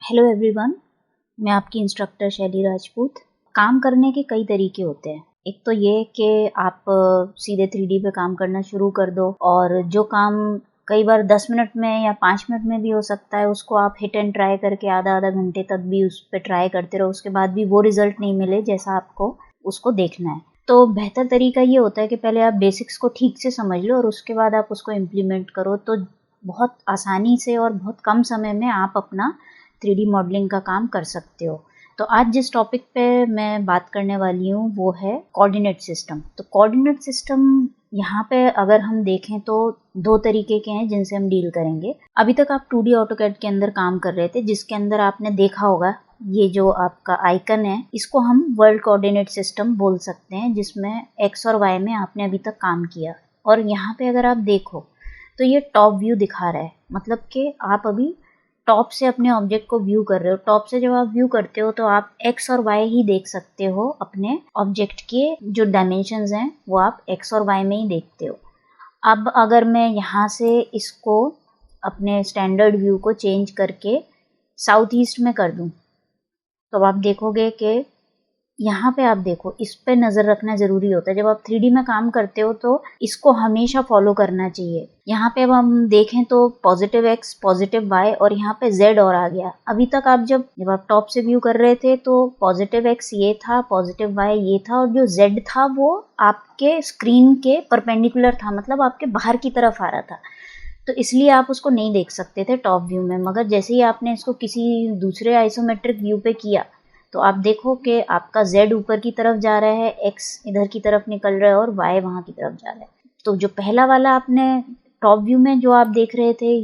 Hello everyone, मैं आपकी instructor शैली राजपूत। काम करने के कई तरीके होते हैं। एक तो ये कि आप सीधे 3D पे काम करना शुरू कर दो और जो काम कई बार 10 मिनट में या 5 मिनट में भी हो सकता है, उसको आप हिट एंड ट्राई करके आधा घंटे तक भी उस पर ट्राई करते रहो, उसके बाद भी वो रिजल्ट नहीं मिले जैसा आपको उसको देखना है। तो बेहतर तरीका ये होता है कि पहले आप बेसिक्स को ठीक से समझ लो और उसके बाद आप उसको इम्प्लीमेंट करो, तो बहुत आसानी से और बहुत कम समय में आप अपना 3D मॉडलिंग का काम कर सकते हो। तो आज जिस टॉपिक पे मैं बात करने वाली हूँ वो है कोऑर्डिनेट सिस्टम। तो कोऑर्डिनेट सिस्टम यहाँ पे अगर हम देखें तो दो तरीके के हैं जिनसे हम डील करेंगे। अभी तक आप 2D ऑटोकैड के अंदर काम कर रहे थे, जिसके अंदर आपने देखा होगा ये जो आपका आइकन है, इसको हम वर्ल्ड कोऑर्डिनेट सिस्टम बोल सकते हैं, जिसमें एक्स और वाई में आपने अभी तक काम किया। और यहाँ पे अगर आप देखो तो ये टॉप व्यू दिखा रहा है, मतलब कि आप अभी टॉप से अपने ऑब्जेक्ट को व्यू कर रहे हो। टॉप से जब आप व्यू करते हो तो आप एक्स और वाई ही देख सकते हो, अपने ऑब्जेक्ट के जो डायमेंशंस हैं वो आप एक्स और वाई में ही देखते हो। अब अगर मैं यहाँ से इसको अपने स्टैंडर्ड व्यू को चेंज करके साउथ ईस्ट में कर दूँ तो आप देखोगे कि यहाँ पे आप देखो, इस पे नज़र रखना ज़रूरी होता है। जब आप 3D में काम करते हो तो इसको हमेशा फॉलो करना चाहिए। यहाँ पे अब हम देखें तो पॉजिटिव एक्स, पॉजिटिव वाई और यहाँ पे जेड और आ गया। अभी तक आप जब आप टॉप से व्यू कर रहे थे तो पॉजिटिव एक्स ये था, पॉजिटिव वाई ये था, और जो जेड था वो आपके स्क्रीन के परपेंडिकुलर था, मतलब आपके बाहर की तरफ आ रहा था। तो इसलिए आप उसको नहीं देख सकते थे टॉप व्यू में। मगर जैसे ही आपने इसको किसी दूसरे आइसोमेट्रिक व्यू पे किया तो आप देखो कि आपका Z ऊपर की तरफ जा रहा है, X इधर की तरफ निकल रहा है और Y वहाँ की तरफ जा रहा है। तो जो पहला वाला आपने टॉप व्यू में जो आप देख रहे थे,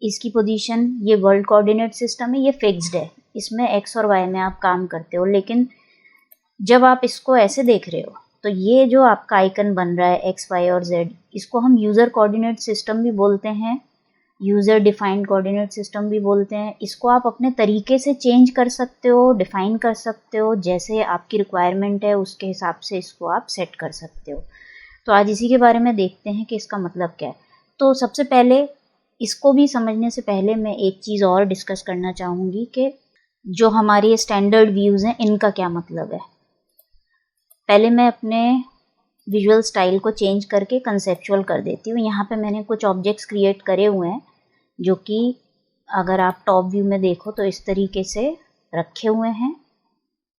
इसकी पोजीशन, ये वर्ल्ड कोऑर्डिनेट सिस्टम है, ये फिक्स्ड है, इसमें X और Y में आप काम करते हो। लेकिन जब आप इसको ऐसे देख रहे हो तो ये जो आपका आइकन बन रहा है X, Y और Z, इसको हम यूज़र कोऑर्डिनेट सिस्टम भी बोलते हैं, यूज़र डिफाइंड कोऑर्डिनेट सिस्टम भी बोलते हैं। इसको आप अपने तरीके से चेंज कर सकते हो, डिफाइन कर सकते हो, जैसे आपकी रिक्वायरमेंट है उसके हिसाब से इसको आप सेट कर सकते हो। तो आज इसी के बारे में देखते हैं कि इसका मतलब क्या है। तो सबसे पहले इसको भी समझने से पहले मैं एक चीज़ और डिस्कस करना चाहूँगी कि जो हमारे स्टैंडर्ड व्यूज़ हैं इनका क्या मतलब है। पहले मैं अपने विजुअल स्टाइल को चेंज करके कंसेप्चुअल कर देती हूँ। यहाँ पे मैंने कुछ ऑब्जेक्ट्स क्रिएट करे हुए हैं जो कि अगर आप टॉप व्यू में देखो तो इस तरीके से रखे हुए हैं।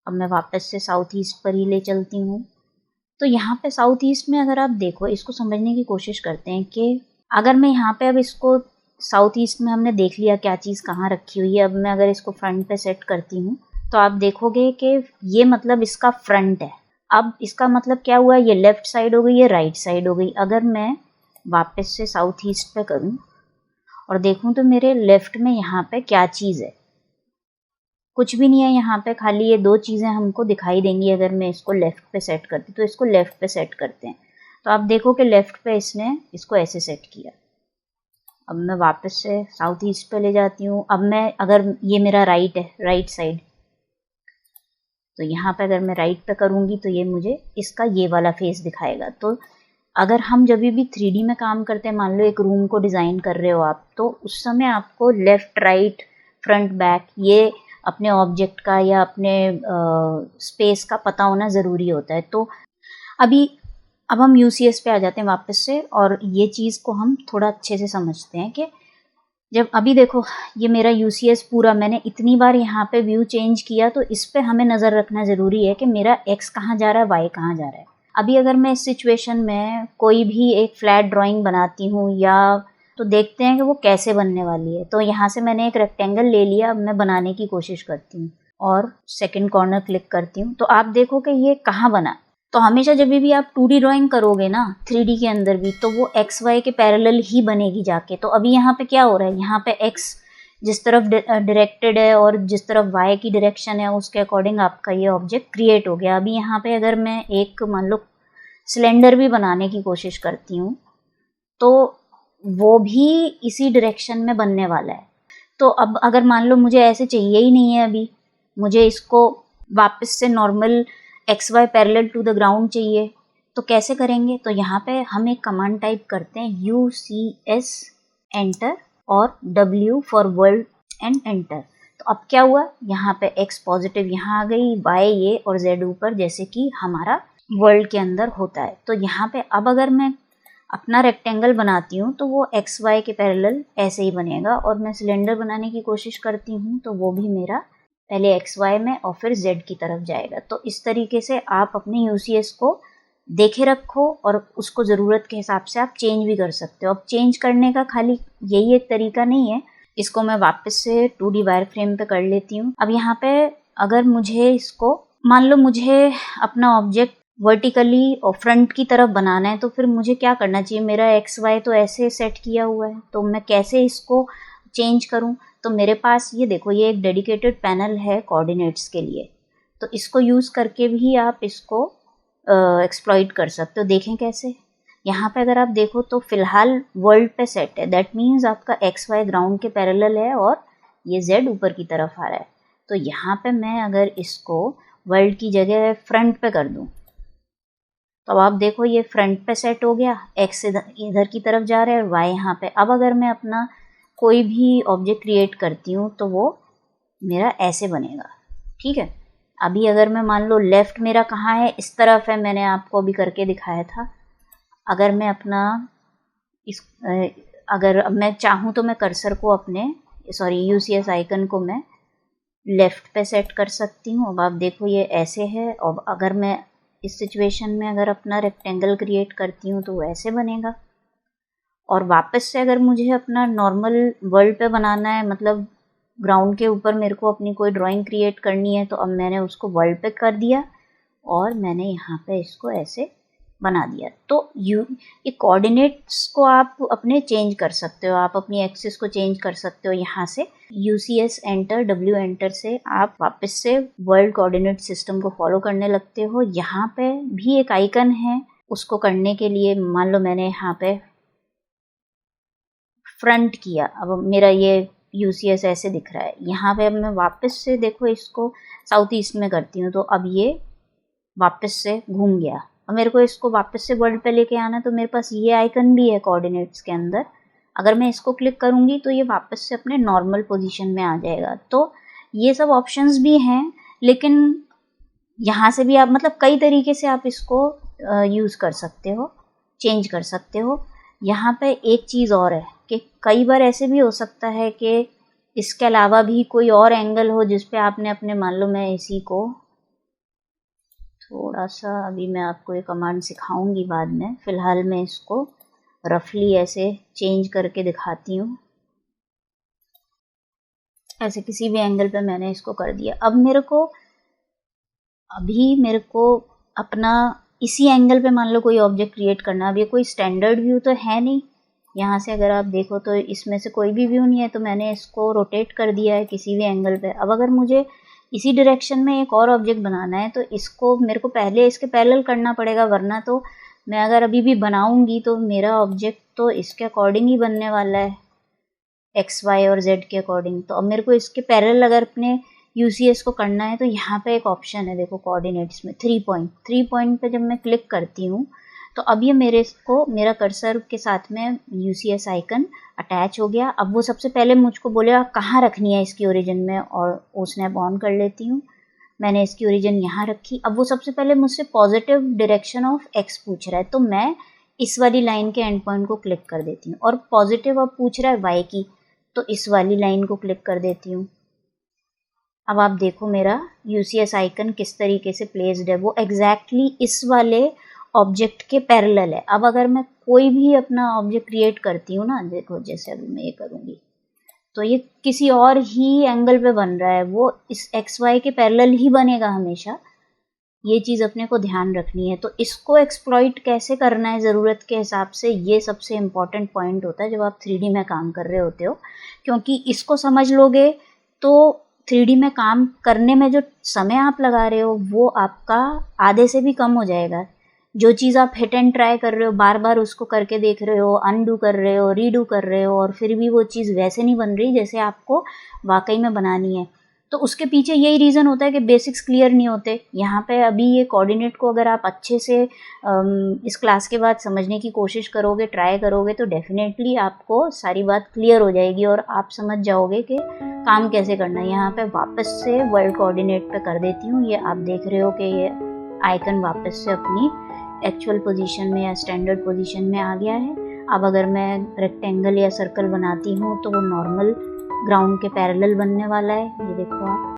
अब मैं वापस से साउथ ईस्ट पर ही ले चलती हूँ। तो यहाँ पे साउथ ईस्ट में अगर आप देखो, इसको समझने की कोशिश करते हैं कि अगर मैं यहाँ पे अब इसको साउथ ईस्ट में हमने देख लिया क्या चीज़ कहाँ रखी हुई है। अब मैं अगर इसको फ्रंट पे सेट करती हूँ तो आप देखोगे कि ये मतलब इसका फ्रंट है। अब इसका मतलब क्या हुआ, ये लेफ़्ट साइड हो गई, ये राइट साइड हो गई। अगर मैं वापस से साउथ ईस्ट पे करूँ और देखूं तो मेरे लेफ्ट में यहाँ पे क्या चीज़ है, कुछ भी नहीं है यहाँ पे, खाली ये दो चीज़ें हमको दिखाई देंगी अगर मैं इसको लेफ़्ट पे सेट करती। तो इसको लेफ़्ट पे सेट करते हैं तो आप देखो कि लेफ़्ट पे इसने इसको ऐसे सेट किया। अब मैं वापस से साउथ ईस्ट पे ले जाती हूँ। अब मैं अगर ये मेरा राइट है, राइट साइड, तो यहाँ पे अगर मैं राइट पे करूँगी तो ये मुझे इसका ये वाला फेस दिखाएगा। तो अगर हम जब भी 3D में काम करते हैं, मान लो एक रूम को डिज़ाइन कर रहे हो आप, तो उस समय आपको लेफ़्ट, राइट, फ्रंट, बैक ये अपने ऑब्जेक्ट का या अपने स्पेस का पता होना ज़रूरी होता है। तो अब हम UCS पे आ जाते हैं वापस से, और ये चीज़ को हम थोड़ा अच्छे से समझते हैं कि जब अभी देखो ये मेरा UCS पूरा मैंने इतनी बार यहाँ पे व्यू चेंज किया, तो इस पे हमें नज़र रखना ज़रूरी है कि मेरा X कहाँ जा रहा है, Y कहाँ जा रहा है। अभी अगर मैं इस सिचुएशन में कोई भी एक फ्लैट ड्राइंग बनाती हूँ या तो देखते हैं कि वो कैसे बनने वाली है। तो यहाँ से मैंने एक रेक्टेंगल ले लिया, अब मैं बनाने की कोशिश करती हूँ और सेकंड कॉर्नर क्लिक करती हूँ तो आप देखो कि ये कहाँ बना। तो हमेशा जब भी आप 2D ड्राइंग करोगे ना 3D के अंदर भी, तो वो XY के पैरेलल ही बनेगी जाके। तो अभी यहाँ पे क्या हो रहा है, यहाँ पे X जिस तरफ डायरेक्टेड है और जिस तरफ Y की डायरेक्शन है उसके अकॉर्डिंग आपका ये ऑब्जेक्ट क्रिएट हो गया। अभी यहाँ पे अगर मैं एक मान लो सिलेंडर भी बनाने की कोशिश करती हूँ तो वो भी इसी डायरेक्शन में बनने वाला है। तो अब अगर मान लो मुझे ऐसे चाहिए ही नहीं है, अभी मुझे इसको वापस से normal XY parallel to the ground चाहिए, तो कैसे करेंगे। तो यहाँ पे हम एक कमांड टाइप करते हैं UCS एंटर और W for world and enter. तो अब क्या हुआ, यहाँ पे x पॉजिटिव यहाँ आ गई, y ये और z ऊपर, जैसे कि हमारा वर्ल्ड के अंदर होता है। तो यहाँ पे अब अगर मैं अपना रेक्टेंगल बनाती हूँ तो वो एक्स वाई के पैरेलल ऐसे ही बनेगा, और मैं सिलेंडर बनाने की कोशिश करती हूँ तो वो भी मेरा पहले एक्स वाई में और फिर जेड की तरफ जाएगा। तो इस तरीके से आप अपने यूसीएस को देखे रखो और उसको ज़रूरत के हिसाब से आप चेंज भी कर सकते हो। अब चेंज करने का खाली यही एक तरीका नहीं है, इसको मैं वापस से 2D वायर फ्रेम पे कर लेती हूँ। अब यहाँ पे अगर मुझे इसको, मान लो मुझे अपना ऑब्जेक्ट वर्टिकली और फ्रंट की तरफ बनाना है, तो फिर मुझे क्या करना चाहिए, मेरा एक्स वाई तो ऐसे सेट किया हुआ है, तो मैं कैसे इसको चेंज करूं। तो मेरे पास ये देखो, ये एक डेडिकेटेड पैनल है कोऑर्डिनेट्स के लिए, तो इसको यूज़ करके भी आप इसको एक्सप्लॉइट कर सकते हो। देखें कैसे, यहाँ पे अगर आप देखो तो फिलहाल वर्ल्ड पे सेट है, दैट मीन्स आपका एक्स वाई ग्राउंड के पैरेलल है और ये जेड ऊपर की तरफ आ रहा है। तो यहाँ पे मैं अगर इसको वर्ल्ड की जगह फ्रंट पे कर दूँ तो अब आप देखो ये फ्रंट पे सेट हो गया, एक्स इधर की तरफ जा रहा है और वाई यहाँ पे। अब अगर मैं अपना कोई भी ऑब्जेक्ट क्रिएट करती हूँ तो वो मेरा ऐसे बनेगा, ठीक है। अभी अगर मैं मान लो लेफ्ट मेरा कहाँ है, इस तरफ है, मैंने आपको अभी करके दिखाया था। अगर मैं अपना अगर अब मैं चाहूँ तो मैं कर्सर को अपने यूसीएस आइकन को मैं लेफ्ट पे सेट कर सकती हूँ। अब आप देखो ये ऐसे है, और अगर मैं इस सिचुएशन में अगर अपना रेक्टेंगल क्रिएट करती हूँ तो वो ऐसे बनेगा। और वापस से अगर मुझे अपना नॉर्मल वर्ल्ड पे बनाना है, मतलब ग्राउंड के ऊपर मेरे को अपनी कोई ड्राइंग क्रिएट करनी है, तो अब मैंने उसको वर्ल्ड पे कर दिया और मैंने यहाँ पे इसको ऐसे बना दिया। तो ये कोऑर्डिनेट्स को आप अपने चेंज कर सकते हो, आप अपनी एक्सिस को चेंज कर सकते हो। यहाँ से यूसीएस एंटर, डब्ल्यू एंटर से आप वापस से वर्ल्ड कोऑर्डिनेट सिस्टम को फॉलो करने लगते हो। यहाँ पे भी एक आइकन है, उसको करने के लिए मान लो मैंने यहाँ पे फ्रंट किया, अब मेरा ये यूसीएस ऐसे दिख रहा है। यहाँ पे अब मैं वापस से देखो इसको साउथ ईस्ट में करती हूँ, तो अब ये वापस से घूम गया। और मेरे को इसको वापस से वर्ल्ड पे लेके आना, तो मेरे पास ये आइकन भी है कोऑर्डिनेट्स के अंदर। अगर मैं इसको क्लिक करूँगी तो ये वापस से अपने नॉर्मल पोजीशन में आ जाएगा। तो ये सब ऑप्शंस भी हैं, लेकिन यहाँ से भी आप मतलब कई तरीके से आप इसको यूज़ कर सकते हो, चेंज कर सकते हो। यहाँ पे एक चीज़ और है कि कई बार ऐसे भी हो सकता है कि इसके अलावा भी कोई और एंगल हो जिस पे आपने अपने, मान लो मैं इसी को थोड़ा सा, अभी मैं आपको ये कमांड सिखाऊंगी बाद में, फ़िलहाल मैं इसको रफली ऐसे चेंज करके दिखाती हूँ। ऐसे किसी भी एंगल पे मैंने इसको कर दिया। अब मेरे को अपना इसी एंगल पे मान लो कोई ऑब्जेक्ट क्रिएट करना। अब ये कोई स्टैंडर्ड व्यू तो है नहीं, यहाँ से अगर आप देखो तो इसमें से कोई भी व्यू नहीं है, तो मैंने इसको रोटेट कर दिया है किसी भी एंगल पे। अब अगर मुझे इसी डायरेक्शन में एक और ऑब्जेक्ट बनाना है, तो इसको मेरे को पहले इसके पैरेलल करना पड़ेगा, वरना तो मैं अगर अभी भी बनाऊंगी तो मेरा ऑब्जेक्ट तो इसके अकॉर्डिंग ही बनने वाला है, एक्स वाई और जेड के अकॉर्डिंग। तो अब मेरे को इसके पैरेलल अगर अपने यूसीएस को करना है, तो यहाँ पे एक ऑप्शन है देखो कोऑर्डिनेट्स में, 3 पॉइंट पे जब मैं क्लिक करती हूँ तो अब ये मेरा कर्सर के साथ में यूसीएस आइकन अटैच हो गया। अब वो सबसे पहले मुझको बोलेगा कहाँ रखनी है इसकी ओरिजिन में, और वो स्नैप ऑन कर लेती हूँ। मैंने इसकी ओरिजिन यहाँ रखी। अब वो सबसे पहले मुझसे पॉजिटिव डायरेक्शन ऑफ एक्स पूछ रहा है, तो मैं इस वाली लाइन के एंड पॉइंट को क्लिक कर देती हूँ। और पॉजिटिव अब पूछ रहा है वाई की, तो इस वाली लाइन को क्लिक कर देती हूँ। अब आप देखो मेरा यूसीएस आइकन किस तरीके से प्लेस्ड है, वो एग्जैक्टली इस वाले ऑब्जेक्ट के पैरेलल है। अब अगर मैं कोई भी अपना ऑब्जेक्ट क्रिएट करती हूँ ना, देखो जैसे अभी मैं ये करूँगी तो ये किसी और ही एंगल पे बन रहा है, वो इस एक्स वाई के पैरेलल ही बनेगा हमेशा। ये चीज़ अपने को ध्यान रखनी है। तो इसको एक्सप्लॉइट कैसे करना है ज़रूरत के हिसाब से, ये सबसे इम्पॉर्टेंट पॉइंट होता है जब आप 3D में काम कर रहे होते हो, क्योंकि इसको समझ लोगे तो 3D में काम करने में जो समय आप लगा रहे हो वो आपका आधे से भी कम हो जाएगा। जो चीज़ आप हिट एंड ट्राई कर रहे हो, बार बार उसको करके देख रहे हो, अनडू कर रहे हो, रीडू कर रहे हो, और फिर भी वो चीज़ वैसे नहीं बन रही जैसे आपको वाकई में बनानी है, तो उसके पीछे यही रीज़न होता है कि बेसिक्स क्लियर नहीं होते। यहाँ पे अभी ये कोऑर्डिनेट को अगर आप अच्छे से इस क्लास के बाद समझने की कोशिश करोगे, ट्राई करोगे, तो डेफिनेटली आपको सारी बात क्लियर हो जाएगी और आप समझ जाओगे कि काम कैसे करना है। यहाँ पे वापस से वर्ल्ड कोऑर्डिनेट पे कर देती हूँ। ये आप देख रहे हो कि ये आइकन वापस से अपनी एक्चुअल पोजीशन में या स्टैंडर्ड पोजीशन में आ गया है। अब अगर मैं रेक्टेंगल या सर्कल बनाती हूँ तो वो नॉर्मल ग्राउंड के पैरेलल बनने वाला है। ये देखो आप।